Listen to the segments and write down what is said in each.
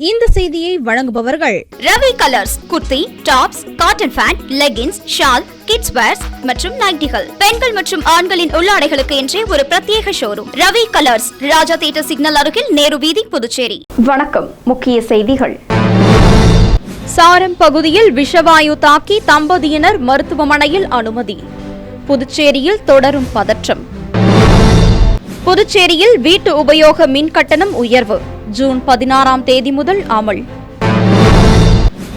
இந்த செய்தியை வழங்குபவர்கள் Ravi colours. Kurti, tops, cotton pant, leggings, shawl, kids wears மற்றும் நைட்டிகள், பெண்கள் மற்றும் ஆண்களின் உள்ளாடைகளுக்கு என்றே ஒரு பிரத்யேக showroom. Ravi colours, Raja theatre signal அருகில், நேரு வீதி, புதுச்சேரி. வணக்கம். முக்கிய செய்திகள். சாரம் பகுதியில் விஷவாயு தாக்கி தம்பதியினர் மருத்துவமனையில் அனுமதி. புதுச்சேரியில் தொடரும் பதற்றம். புதுச்சேரியில் வீட்டு உபயோக மின் கட்டணம் உயர்வு ஜூன் 16ஆம் தேதி முதல் அமல்.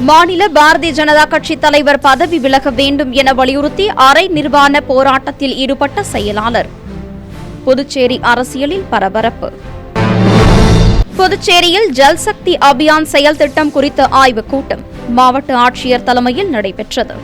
மாநில பாரதிய ஜனதா கட்சி தலைவர் பதவி விலக வேண்டும் என வலியுறுத்தி அரை நிர்வாண போராட்டத்தில் ஈடுபட்ட செயலாளர். புதுச்சேரி அரசியலில் பரபரப்பு. புதுச்சேரியில் ஜல்சக்தி அபியான் செயல் திட்டம் குறித்த ஆய்வுக் கூட்டம் மாவட்ட ஆட்சியர் தலைமையில் நடைபெற்றது.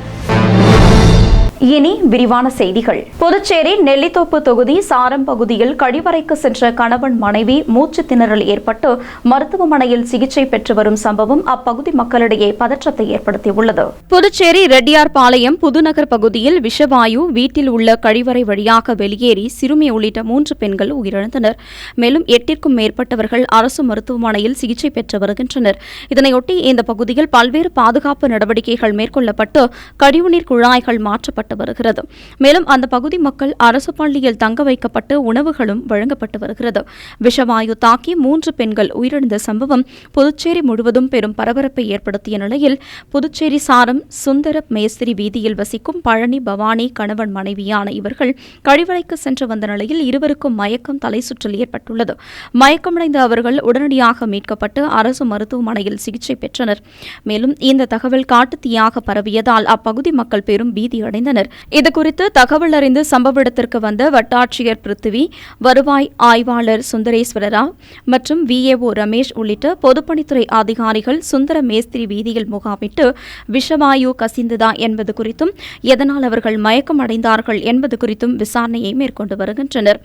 இனி விரிவான செய்திகள். புதுச்சேரி நெல்லித்தோப்பு தொகுதி சாரம் பகுதியில் கழிவறைக்கு சென்ற கணவன் மனைவி மூச்சு திணறல் ஏற்பட்டு மருத்துவமனையில் சிகிச்சை பெற்று வரும் சம்பவம் அப்பகுதி மக்களிடையே பதற்றத்தை ஏற்படுத்தியுள்ளது. புதுச்சேரி ரெட்டியார்பாளையம் புதுநகர் பகுதியில் விஷவாயு வீட்டில் உள்ள கழிவறை வழியாக வெளியேறி சிறுமி உள்ளிட்ட 3 பெண்கள் உயிரிழந்தனர். மேலும் 8ற்கும் மேற்பட்டவர்கள் அரசு மருத்துவமனையில் சிகிச்சை பெற்று வருகின்றனர். இதனையொட்டி இந்த பகுதியில் பல்வேறு பாதுகாப்பு நடவடிக்கைகள் மேற்கொள்ளப்பட்டு கழிவுநீர் குழாய்கள் மாற்றப்பட்டு வருகிறது. மேலும் அந்த பகுதி மக்கள் அரசு பள்ளியில் தங்க வைக்கப்பட்டு உணவுகளும் வழங்கப்பட்டு வருகிறது. விஷவாயு தாக்கி 3 பெண்கள் உயிரிழந்த சம்பவம் புதுச்சேரி முழுவதும் பெரும் பரபரப்பை ஏற்படுத்திய நிலையில் புதுச்சேரி சாரம் சுந்தர மேஸ்திரி வீதியில் வசிக்கும் பழனி பவானி கணவன் மனைவியான இவர்கள் கழிவறைக்கு சென்று வந்த நிலையில் இருவருக்கும் மயக்கம் தலை சுற்றல் ஏற்பட்டுள்ளது. மயக்கமடைந்த அவர்கள் உடனடியாக மீட்கப்பட்டு அரசு மருத்துவமனையில் சிகிச்சை பெற்றனர். மேலும் இந்த தகவல் காட்டுத்தீயாக பரவியதால் அப்பகுதி மக்கள் பெரும் பீதியடைந்தனர். இதுகுறித்து தகவல் அறிந்து சம்பவ இடத்திற்கு வந்த வட்டாட்சியர் பிருத்திவி, வருவாய் ஆய்வாளர் சுந்தரேஸ்வரராவ் மற்றும் VAO ரமேஷ் உள்ளிட்ட பொதுப்பணித்துறை அதிகாரிகள் சுந்தர மேஸ்திரி வீதியில் முகாமிட்டு விஷவாயு கசிந்ததா என்பது குறித்தும் எதனால் அவர்கள் மயக்கம் அடைந்தார்கள் என்பது குறித்தும் விசாரணையை மேற்கொண்டு வருகின்றனர்.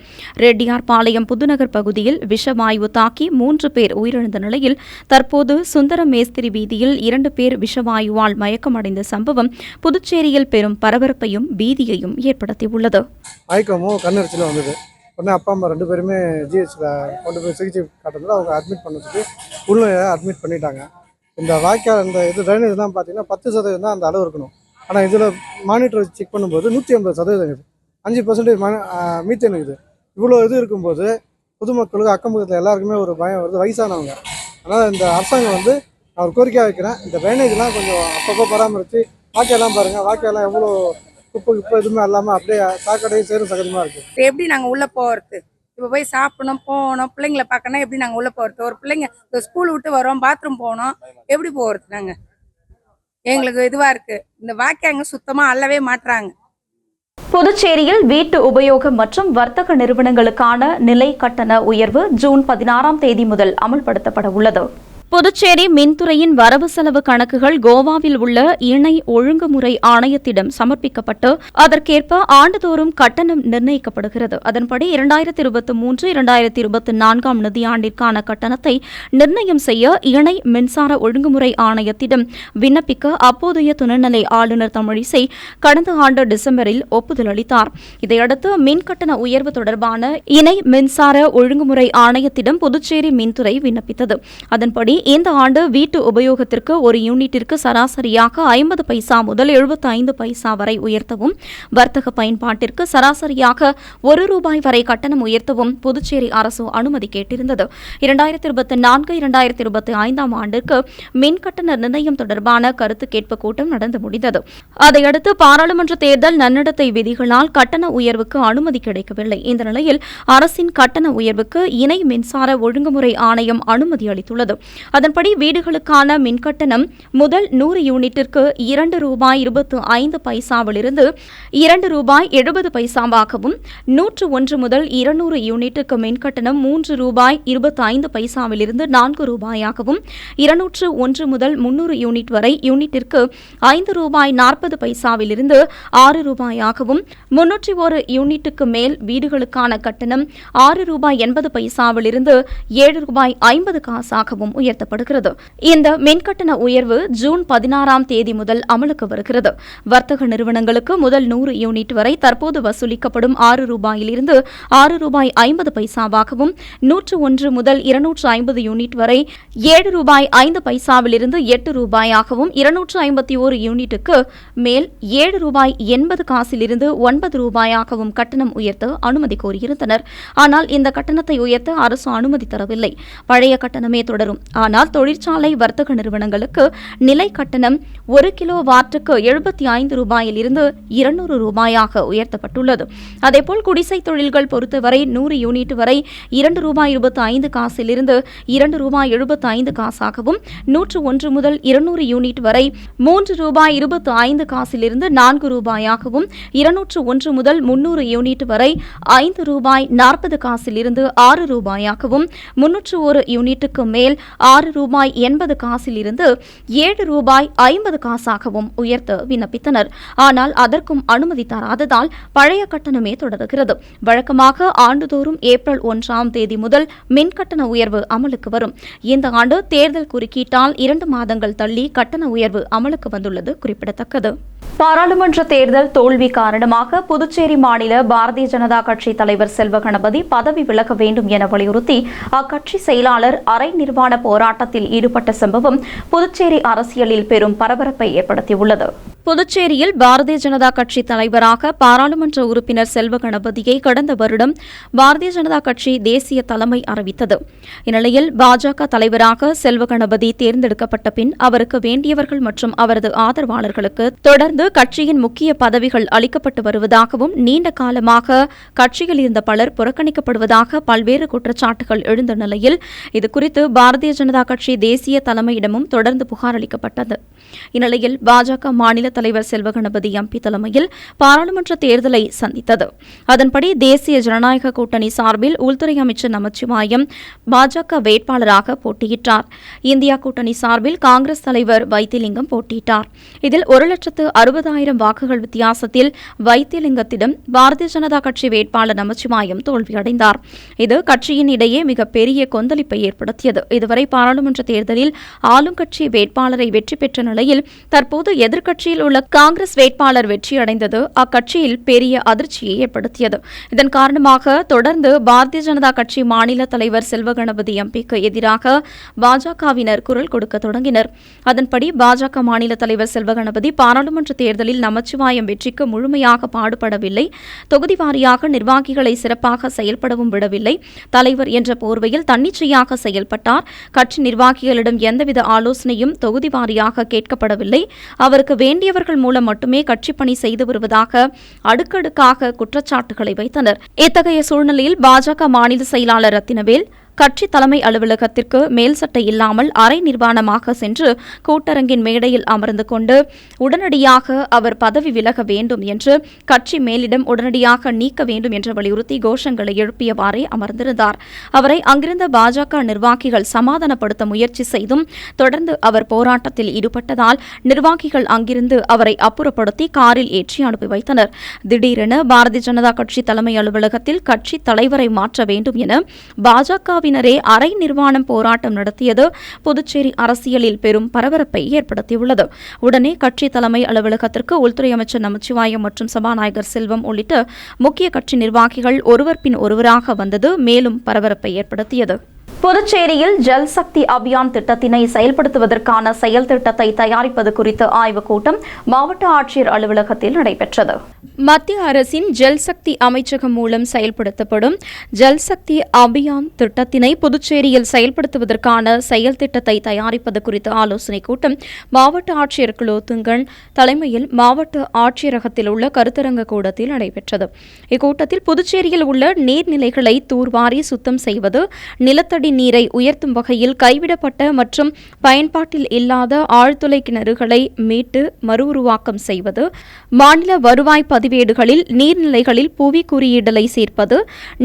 ரெட்டியார்பாளையம் புதுநகர் பகுதியில் விஷவாயு தாக்கி 3 பேர் உயிரிழந்த நிலையில் தற்போது சுந்தர மேஸ்திரி வீதியில் 2 பேர் விஷவாயுவால் மயக்கமடைந்த சம்பவம் புதுச்சேரியில் பெரும் பரபரப்பையும் பீதியையும் ஏற்படுத்தியுள்ளது. மயக்கமும் கண்ணெரிச்சலும் வந்தது. உடனே அப்பா அம்மா 2 பேருமே GHல கொண்டு போய் சிகிச்சை காட்டுறதுல அவங்க அட்மிட் பண்ணதுக்கு உள்ள அட்மிட் பண்ணிட்டாங்க. இந்த வாய்க்கால் இந்த ட்ரைனேஜ்லாம் பார்த்தீங்கன்னா 10% தான் அந்த அளவு இருக்கணும். ஆனால் இதில் மானிட்டர் வச்சு செக் பண்ணும்போது 150% இருக்குது. 5% மீத்தேன் இருக்குது. இவ்வளோ இது இருக்கும்போது பொதுமக்களுக்கு அக்கம் பக்கத்தில் எல்லாருக்குமே ஒரு பயம் வருது, வயசானவங்க. அதனால் இந்த அரசாங்கம் நான் ஒரு கோரிக்கையாக வைக்கிறேன், இந்த ட்ரைனேஜ்லாம் கொஞ்சம் அப்பப்போ பராமரித்து வாய்க்காலாம் பாருங்கள், வாய்க்காலாம் எவ்வளோ குப்பை எதுவுமே இல்லாமல் அப்படியே சாக்கடையும் சேரும் சகஜமாக இருக்குது. எப்படி நாங்கள் உள்ளே போகிறது? இப்போ போய் சாப்பிடணும், போகணும், பிள்ளைங்களை பார்க்கணும், எப்படி நாங்கள் உள்ளே போகிறது? ஒரு பிள்ளைங்க ஸ்கூல் விட்டு வரோம், பாத்ரூம் போகணும், எப்படி போகிறது? நாங்கள் எங்களுக்கு இதுவாக இருக்குது. இந்த வாய்க்காங்க சுத்தமாக அல்லவே மாட்டுறாங்க. புதுச்சேரியில் வீட்டு உபயோகம் மற்றும் வர்த்தக நிறுவனங்களுக்கான நிலை கட்டண உயர்வு ஜூன் 16ஆம் தேதி முதல் அமல்படுத்தப்பட உள்ளது. புதுச்சேரி மின்துறையின் வரவு செலவு கணக்குகள் கோவாவில் உள்ள இணை ஒழுங்குமுறை ஆணையத்திடம் சமர்ப்பிக்கப்பட்டு அதற்கேற்ப ஆண்டுதோறும் கட்டணம் நிர்ணயிக்கப்படுகிறது. அதன்படி 2023-2024 நிதியாண்டிற்கான கட்டணத்தை நிர்ணயம் செய்ய இணை மின்சார ஒழுங்குமுறை ஆணையத்திடம் விண்ணப்பிக்க அப்போதைய துணைநிலை ஆளுநர் தமிழிசை கடந்த ஆண்டு டிசம்பரில் ஒப்புதல் அளித்தார். இதையடுத்து மின் கட்டண உயர்வு தொடர்பான இணை மின்சார ஒழுங்குமுறை ஆணையத்திடம் புதுச்சேரி மின்துறை விண்ணப்பித்தது. அதன்படி இந்த ஆண்டு வீட்டு உபயோகத்திற்கு ஒரு யூனிட்டிற்கு சராசரியாக 50 பைசா முதல் 75 பைசா வரை உயர்த்தவும், வர்த்தக பயன்பாட்டிற்கு சராசரியாக ₹1 வரை கட்டணம் உயர்த்தவும் புதுச்சேரி அரசு அனுமதி கேட்டிருந்தது. 2024-2025 ஆண்டிற்கு மின் கட்டண நிர்ணயம் தொடர்பான கருத்து கேட்பு கூட்டம் நடந்து முடிந்தது. அதையடுத்து பாராளுமன்ற தேர்தல் நன்னடத்தை விதிகளால் கட்டண உயர்வுக்கு அனுமதி கிடைக்கவில்லை. இந்த நிலையில் அரசின் கட்டண உயர்வுக்கு இணை மின்சார ஒழுங்குமுறை ஆணையம் அனுமதி அளித்துள்ளது. அதன்படி வீடுகளுக்கான மின்கட்டணம் முதல் 100 யூனிட்டிற்கு ₹2.25 பைசாவிலிருந்து ₹2.70 பைசாவாகவும், 101 முதல் 200 யூனிட்டுக்கு மின்கட்டணம் ₹3.25 பைசாவிலிருந்து ₹4ஆகவும், 201 முதல் 300 யூனிட் வரை யூனிட்டிற்கு ₹5.40 பைசாவிலிருந்து ₹6ஆகவும், 301 யூனிட்டுக்கு மேல் வீடுகளுக்கான கட்டணம் ₹6.80 பைசாவிலிருந்து ₹7.50 உயர்த்தப்பட்டது. உயர்த்தப்படுகிறது. இந்த மின்கட்டண உயர்வு ஜூன் 16ஆம் தேதி முதல் அமலுக்கு வருகிறது. வர்த்தக நிறுவனங்களுக்கு முதல் 100 யூனிட் வரை தற்போது வசூலிக்கப்படும் ரூபாயிலிருந்து $6.50 101 முதல் 250 யூனிட் வரை $7.05 $8 251 யூனிட்டுக்கு மேல் $7.80 $9 கட்டணம் உயர்த்த அனுமதி கோரியிருந்தனர். ஆனால் இந்த கட்டணத்தை உயர்த்த அரசு அனுமதி தரவில்லை. பழைய கட்டணமே தொடரும். ஆனால் தொழிற்சாலை வர்த்தக நிறுவனங்களுக்கு நிலை கட்டணம் 1 கிலோ வாட்டுக்கு $75 $200 உயர்த்தப்பட்டுள்ளது. அதேபோல் குடிசை தொழில்கள் பொறுத்தவரை 100 யூனிட் வரை $2.25 $2.75 101 முதல் 200 யூனிட் வரை $3.25 $4 201 முதல் 300 யூனிட் வரை $5.40 $6 301 யூனிட்டுக்கு மேல் $6.80 $7.50 உயர்த்த விண்ணப்பித்தனர். ஆனால் அதற்கும் அனுமதி தராததால் பழைய கட்டணமே தொடர்கிறது. வழக்கமாக ஆண்டுதோறும் ஏப்ரல் 1ஆம் தேதி முதல் மின்கட்டண உயர்வு அமலுக்கு வரும். இந்த ஆண்டு தேர்தல் குறுக்கீட்டால் 2 மாதங்கள் தள்ளி கட்டண உயர்வு அமலுக்கு வந்துள்ளது குறிப்பிடத்தக்கது. பாராளுமன்ற தேர்தல் தோல்வி காரணமாக புதுச்சேரி மாநில பாரதிய ஜனதா கட்சி தலைவர் செல்வ கணபதி பதவி விலக வேண்டும் என வலியுறுத்தி அக்கட்சி செயலாளர் அரை நிர்வாண போராட்டத்தில் ஈடுபட்ட சம்பவம் புதுச்சேரி அரசியலில் பெரும் பரபரப்பை ஏற்படுத்தியுள்ளது. புதுச்சேரியில் பாரதிய ஜனதா கட்சி தலைவராக பாராளுமன்ற உறுப்பினர் செல்வ கணபதியை கடந்த வருடம் பாரதிய ஜனதா கட்சி தேசிய தலைமை அறிவித்தது. இந்நிலையில் பாஜக தலைவராக செல்வ கணபதி தேர்ந்தெடுக்கப்பட்ட பின் அவருக்கு வேண்டியவர்கள் மற்றும் அவரது ஆதரவாளர்களுக்கு தொடர்ந்து கட்சியின் முக்கிய பதவிகள் அளிக்கப்பட்டு வருவதாகவும் நீண்ட காலமாக கட்சியில் இருந்த பலர் புறக்கணிக்கப்படுவதாக பல்வேறு குற்றச்சாட்டுகள் எழுந்த நிலையில் இதுகுறித்து பாரதிய ஜனதா கட்சி தேசிய தலைமையிடமும் தொடர்ந்து புகார் அளிக்கப்பட்டது. இந்நிலையில் பாஜக மாநில தலைவர் செல்வ கணபதி எம்பி தலைமையில் பாராளுமன்ற தேர்தலை சந்தித்தது. அதன்படி தேசிய ஜனநாயக கூட்டணி சார்பில் உள்துறை அமைச்சர் நமச்சிவாயம் பாஜக வேட்பாளராக போட்டியிட்டார். இந்தியா கூட்டணி சார்பில் காங்கிரஸ் தலைவர் வைத்திலிங்கம் போட்டியிட்டார். இதில் 1,60,000 வாக்குகள் வித்தியாசத்தில் வைத்திலிங்கத்திடம் பாரதிய ஜனதா கட்சி வேட்பாளர் நமச்சிவாயம் தோல்வியடைந்தார். இது கட்சியின் இடையே மிகப்பெரிய கொந்தளிப்பை ஏற்படுத்தியது. இதுவரை பாராளுமன்ற தேர்தலில் ஆளும் கட்சி வேட்பாளரை வெற்றி பெற்ற நிலையில் தற்போது எதிர்க்கட்சியில் உள்ள காங்கிரஸ் வேட்பாளர் வெற்றியடைந்தது அக்கட்சியில் பெரிய அதிர்ச்சியை ஏற்படுத்தியது. இதன் காரணமாக தொடர்ந்து பாரதிய ஜனதா கட்சி மாநில தலைவர் செல்வ கணபதி எம்பிக்கு எதிராக பாஜகவினர் குரல் கொடுக்க தொடங்கினர். அதன்படி பாஜக மாநில தலைவர் செல்வ கணபதி பாராளுமன்ற தேர்தலில் நமச்சிவாயம் வெற்றிக்கு முழுமையாக பாடுபடவில்லை. தொகுதி வாரியாக நிர்வாகிகளை சிறப்பாக செயல்படவும் விடவில்லை. தலைவர் என்ற போர்வையில் தன்னிச்சையாக செயல்பட்டார். கட்சி நிர்வாகிகளிடம் எந்தவித ஆலோசனையும் தொகுதி வாரியாக கேட்கப்படவில்லை. அவருக்கு வேண்டியவர்கள் மூலம் மட்டுமே கட்சி பணி செய்து வருவதாக அடுக்கடுக்காக குற்றச்சாட்டுகளை வைத்தனர். இத்தகைய சூழ்நிலையில் பாஜக மாநில செயலாளர் ரத்தினவேல் கட்சி தலைமை அலுவலகத்திற்கு மேல் சட்டை இல்லாமல் அரை நிர்வாணமாக சென்று கூட்டரங்கின் மேடையில் அமர்ந்து கொண்டு உடனடியாக அவர் பதவி விலக வேண்டும் என்று கட்சி மேலிடம் உடனடியாக நீக்க வேண்டும் என்று வலியுறுத்தி கோஷங்களை எழுப்பியவாறே அமர்ந்திருந்தார். அவரை அங்கிருந்த பாஜக நிர்வாகிகள் சமாதானப்படுத்த முயற்சி செய்தும் தொடர்ந்து அவர் போராட்டத்தில் ஈடுபட்டதால் நிர்வாகிகள் அங்கிருந்து அவரை அப்புறப்படுத்தி காரில் ஏற்றி அனுப்பி வைத்தனர். திடீரென பாரதிய ஜனதா கட்சி தலைமை அலுவலகத்தில் கட்சி தலைவரை மாற்ற வேண்டும் என பாஜக அரை நிர்வாணம் போராட்டம் நடத்தியது புதுச்சேரி அரசியலில் பெரும் பரபரப்பை ஏற்படுத்தியுள்ளது. உடனே கட்சி தலைமை அலுவலகத்திற்கு உள்துறை அமைச்சர் நமச்சிவாயம் மற்றும் சபாநாயகர் செல்வம் உள்ளிட்ட முக்கிய கட்சி நிர்வாகிகள் ஒருவர் பின் ஒருவராக வந்தது மேலும் பரபரப்பை ஏற்படுத்தியது. புதுச்சேரியில் ஜல் சக்தி அபியான் திட்டத்தினை செயல்படுத்துவதற்கான செயல் திட்டத்தை தயாரிப்பது குறித்த ஆய்வுக் கூட்டம் மாவட்ட ஆட்சியர் அலுவலகத்தில் நடைபெற்றது. மத்திய அரசின் ஜல் சக்தி அமைச்சகம் மூலம் செயல்படுத்தப்படும் ஜல் சக்தி அபியான் திட்டத்தினை புதுச்சேரியில் செயல்படுத்துவதற்கான செயல் திட்டத்தை தயாரிப்பது குறித்த ஆலோசனைக் கூட்டம் மாவட்ட ஆட்சியர் குலோத்துங்கன் தலைமையில் மாவட்ட ஆட்சியரகத்தில் உள்ள கருத்தரங்க கூடத்தில் நடைபெற்றது. இக்கூட்டத்தில் புதுச்சேரியில் உள்ள நீர்நிலைகளை தூர்வாரி சுத்தம் செய்வது, நிலத்தடி நீரை உயர்த்தும் வகையில் கைவிடப்பட்ட மற்றும் பயன்பாட்டில் இல்லாத ஆழ்துளை கிணறுகளை மீட்டு மறு உருவாக்கம் செய்வது, மாநில வருவாய் பதிவேடுகளில் நீர்நிலைகளில் புவி குறியீடலை சேர்ப்பது,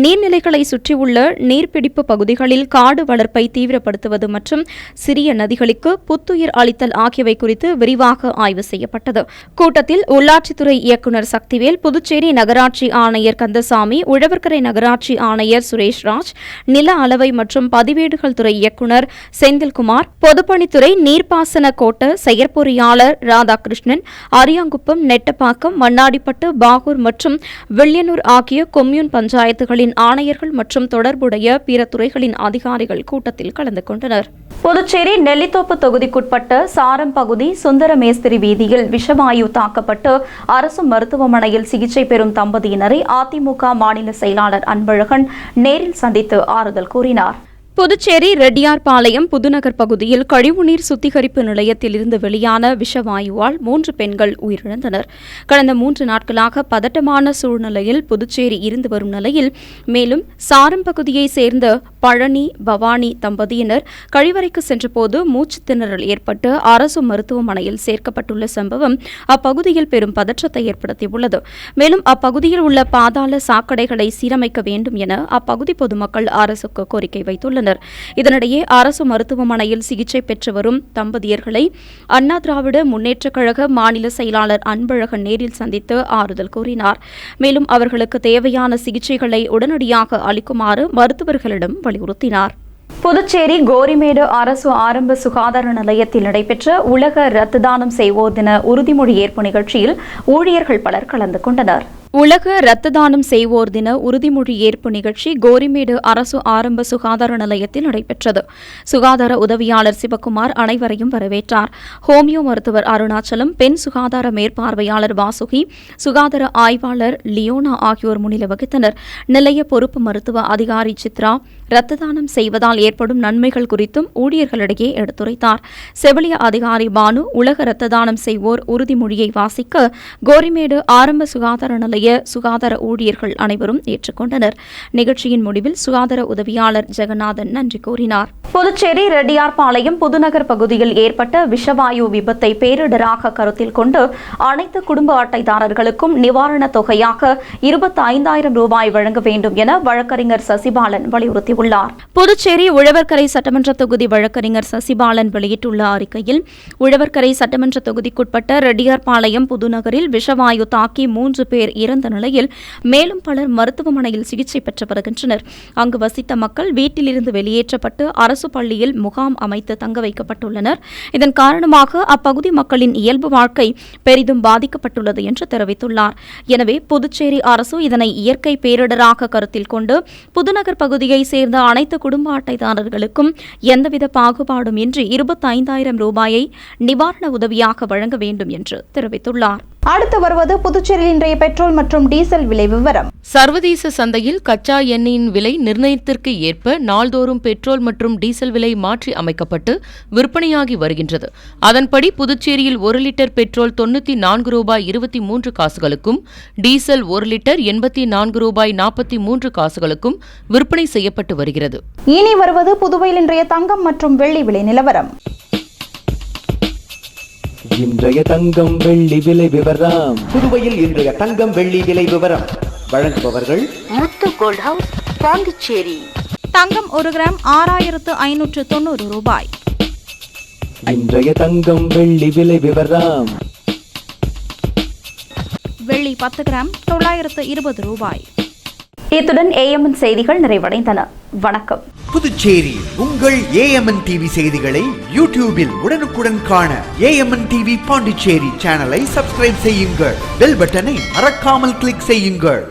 நீர்நிலைகளை சுற்றியுள்ள நீர்பிடிப்பு பகுதிகளில் காடு வளர்ப்பை தீவிரப்படுத்துவது மற்றும் சிறிய நதிகளுக்கு புத்துயிர் அளித்தல் ஆகியவை குறித்து விரிவாக ஆய்வு செய்யப்பட்டது. கூட்டத்தில் உள்ளாட்சித்துறை இயக்குநர் சக்திவேல், புதுச்சேரி நகராட்சி ஆணையர் கந்தசாமி, உழவர்கரை நகராட்சி ஆணையர் சுரேஷ்ராஜ், நில அளவை மற்றும் பதிவேடுகள் துறை இயக்குநர் செந்தில்குமார், பொதுப்பணித்துறை நீர்ப்பாசன கோட்ட செயற்பொறியாளர் ராதாகிருஷ்ணன், அரியாங்குப்பம், நெட்டப்பாக்கம், மண்ணாடிப்பட்டு, பாகூர் மற்றும் வில்லியனூர் ஆகிய கொம்யூன் பஞ்சாயத்துகளின் ஆணையர்கள் மற்றும் தொடர்புடைய பிற துறைகளின் அதிகாரிகள் கூட்டத்தில் கலந்து கொண்டனர். புதுச்சேரி நெல்லித்தோப்பு தொகுதிக்குட்பட்ட சாரம் பகுதி சுந்தரமேஸ்திரி வீதியில் விஷவாயு தாக்கப்பட்டு அரசு மருத்துவமனையில் சிகிச்சை பெறும் தம்பதியினரை அதிமுக மாநில செயலாளர் அன்பழகன் நேரில் சந்தித்து ஆறுதல் கூறினார். புதுச்சேரி ரெட்டியார்பாளையம் புதுநகர் பகுதியில் கழிவுநீர் சுத்திகரிப்பு நிலையத்திலிருந்து வெளியான விஷவாயுவால் 3 பெண்கள் உயிரிழந்தனர். கடந்த 3 நாட்களாக பதட்டமான சூழ்நிலையில் புதுச்சேரி இருந்து வரும் நிலையில் மேலும் சாரம் பகுதியைச் சேர்ந்த பழனி, பவானி தம்பதியினர் கழிவறைக்கு சென்றபோது மூச்சுத் திணறல் ஏற்பட்டு அரசு மருத்துவமனையில் சேர்க்கப்பட்டுள்ள சம்பவம் அப்பகுதியில் பெரும் பதற்றத்தை ஏற்படுத்தியுள்ளது. மேலும் அப்பகுதியில் உள்ள பாதாள சாக்கடைகளை சீரமைக்க வேண்டும் என அப்பகுதி பொதுமக்கள் அரசுக்கு கோரிக்கை வைத்துள்ளனர். இதனிடையே அரசு மருத்துவமனையில் சிகிச்சை பெற்று வரும் தம்பதியர்களை அண்ணா திராவிட முன்னேற்றக் கழக மாநில செயலாளர் அன்பழகன் நேரில் சந்தித்து ஆறுதல் கூறினார். மேலும் அவர்களுக்கு தேவையான சிகிச்சைகளை உடனடியாக அளிக்குமாறு மருத்துவர்களிடம் வலியுறுத்தினார். புதுச்சேரி கோரிமேடு அரசு ஆரம்ப சுகாதார நிலையத்தில் நடைபெற்ற உலக இரத்த தானம் செய்வோர் தின உறுதிமொழி ஏற்பு நிகழ்ச்சியில் ஊழியர்கள் பலர் கலந்து கொண்டனர். உலக இரத்த தானம் செய்வோர் தின உறுதிமொழி ஏற்பு நிகழ்ச்சி கோரிமேடு அரசு ஆரம்ப சுகாதார நிலையத்தில் நடைபெற்றது. சுகாதார உதவியாளர் சிவக்குமார் அனைவரையும் வரவேற்றார். ஹோமியோ மருத்துவர் அருணாச்சலம், பெண் சுகாதார மேற்பார்வையாளர் வாசுகி, சுகாதார ஆய்வாளர் லியோனா ஆகியோர் முன்னிலை வகித்தனர். நிலைய பொறுப்பு மருத்துவ அதிகாரி சித்ரா இரத்த தானம் செய்வதால் ஏற்படும் நன்மைகள் குறித்தும் ஊழியர்களிடையே எடுத்துரைத்தார். செவிலிய அதிகாரி பானு உலக இரத்த தானம் செய்வோர் உறுதிமொழியை வாசிக்க கோரிமேடு ஆரம்ப சுகாதார நிலைய சுகாதார ஊழியர்கள் அனைவரும் ஏற்றுக்கொண்டனர். நிகழ்ச்சியின் முடிவில் சுகாதார உதவியாளர் ஜெகநாதன் நன்றி கூறினார். புதுச்சேரி ரெட்டியார்பாளையம் புதுநகர் பகுதியில் ஏற்பட்ட விஷவாயு விபத்தை பேரிடராக கருத்தில் கொண்டு அனைத்து குடும்ப அட்டைதாரர்களுக்கும் நிவாரணத் தொகையாக 25,000 ரூபாய் வழங்க வேண்டும் என வழக்கறிஞர் சசிபாலன் வலியுறுத்தியுள்ளார். புதுச்சேரி உழவர்கரை சட்டமன்ற தொகுதி வழக்கறிஞர் சசிபாலன் வெளியிட்டுள்ள அறிக்கையில், உழவர்கரை சட்டமன்ற தொகுதிக்குட்பட்ட ரெட்டியார்பாளையம் புதுநகரில் விஷவாயு தாக்கி 3 பேர் இறந்த நிலையில் மேலும் பலர் மருத்துவமனையில் சிகிச்சை பெற்று வருகின்றனர். அங்கு வசித்த மக்கள் வீட்டிலிருந்து வெளியேற்றப்பட்டு அரசு பள்ளியில் முகாம் அமைத்து தங்க வைக்கப்பட்டுள்ளனர். இதன் காரணமாக அப்பகுதி மக்களின் இயல்பு வாழ்க்கை பெரிதும் பாதிக்கப்பட்டுள்ளது என்று தெரிவித்துள்ளார். எனவே புதுச்சேரி அரசு இதனை இயற்கை பேரிடராக கருத்தில் கொண்டு புதுநகர் பகுதியை சேர்ந்த அனைத்து குடும்ப அட்டைதாரர்களுக்கும் எந்தவித பாகுபாடும் இன்றி 25,000 ரூபாயை நிவாரண உதவியாக வழங்க வேண்டும் என்று தெரிவித்துள்ளார். அடுத்து வருவது புதுச்சேரியில் இன்றைய பெட்ரோல் மற்றும் டீசல் விலை விவரம். சர்வதேச சந்தையில் கச்சா எண்ணெயின் விலை நிர்ணயத்திற்கு ஏற்ப நாள்தோறும் பெட்ரோல் மற்றும் டீசல் விலை மாற்றி அமைக்கப்பட்டு விற்பனையாகி வருகின்றது. அதன்படி புதுச்சேரியில் 1 லிட்டர் பெட்ரோல் 94 ரூபாய் 23 காசுகளுக்கும், டீசல் 1 லிட்டர் 84 ரூபாய் 43 காசுகளுக்கும் விற்பனை செய்யப்பட்டு வருகிறது. இனி வருவது புதுவையில் இன்றைய தங்கம் மற்றும் வெள்ளி விலை நிலவரம். இன்றைய தங்கம் வெள்ளி விலை விவரம். புதுவையில் இன்றைய தங்கம் வெள்ளி விலை விவரம் வழங்குபவர்கள் முத்து கோல்ட் ஹவுஸ், பாண்டிச்சேரி. தங்கம் 1 கிராம் 6,590 ரூபாய். இன்றைய தங்கம் வெள்ளி விலை விவரம். வெள்ளி 10 கிராம் 920 ரூபாய். இத்துடன் ஏஎம்என் செய்திகள் நிறைவடைந்தன. வணக்கம். புதுச்சேரி உங்கள் ஏஎம்என் டிவி செய்திகளை யூடியூபில் உடனுக்குடன் காண ஏஎம்என் டிவி பாண்டிச்சேரி சேனலை சப்ஸ்கிரைப் செய்யுங்கள். பெல் பட்டனை மறக்காமல் கிளிக் செய்யுங்கள்.